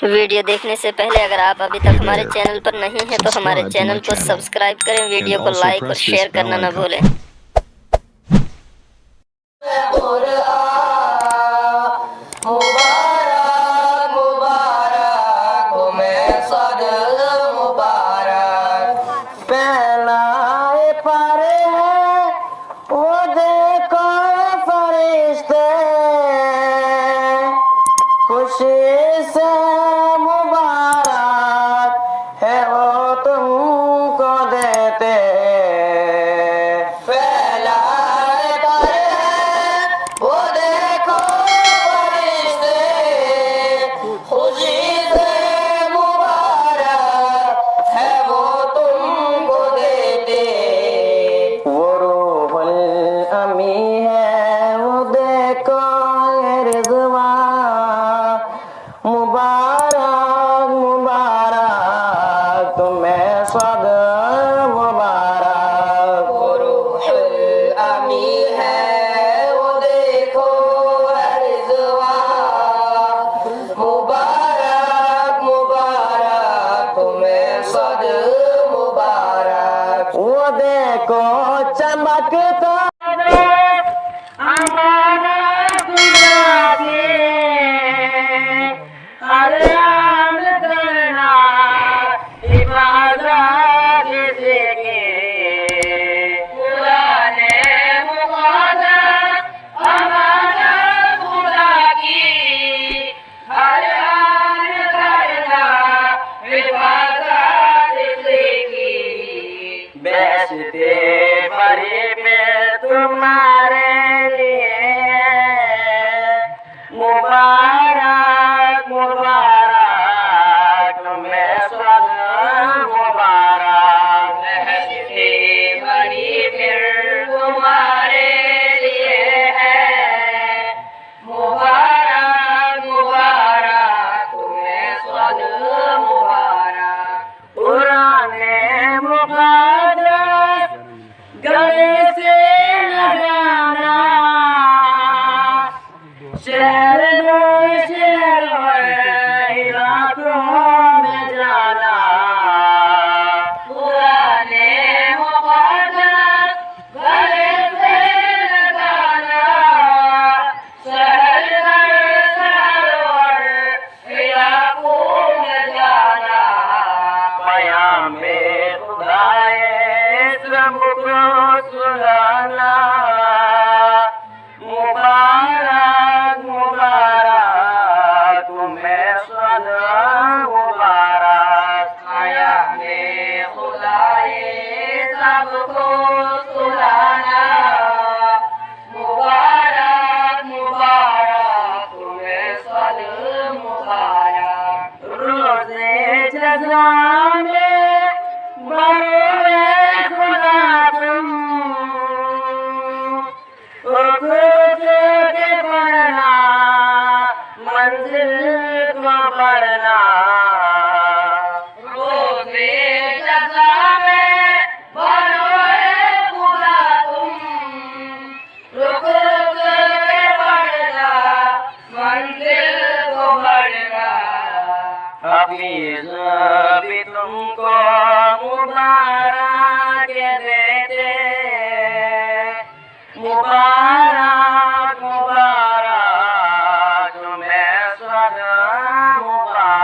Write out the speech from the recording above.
Video देखने से पहले अगर आप अभी तक हमारे चैनल पर नहीं हैं तो हमारे चैनल को सब्सक्राइब करें, वीडियो को लाइक और शेयर करना न भूलें। खुशी से मुबारक है वो तुमको देते फैलाए पर वो देखो फरिश्ते खुशी से मुबारक है वो तुमको देते वो रूहुल अमी है वो देखो रिज़वा मुबारक मुबारक तुम्हें सद मुबारक रूहुल अमी है वो देखो रिज़वा मुबारक मुबारक तुम्हें सद मुबारक वो देखो चमकता बेचते बड़े में तुम्हारे लिए मुबारक मुबारक तुम्हें स्वर्ग मुबारक बेचते बड़ी फिर तुम्हारे लिए है मुबारक मुबारक तुम्हें स्वर्ग मुबारक पुराने मुक़द्दस गले से लगाना शहर दो शहर इलाकों में जाना पुराने मुक़द्दस गले से लगाना शहर इलाकों में जाना पयाम में खुदाए सबको सुनाना मुबारक मुबारक तुम्हें सदा मुबारक आया में खुदाए सबको सुनाना मुबारक मुबारक तुम्हें सदा मुबारक रोज़े जज़ा में बड़े खुदा तुम खुद के पढ़ना मंजिल को बढ़ना रोज़े जज़ा में बड़े खुदा तुम खुद के पढ़ना मंजिल को बढ़ना हफीज़ भी तुमको मुबारक देते मुबारक मुबारक तुम्हें सदा मुबारक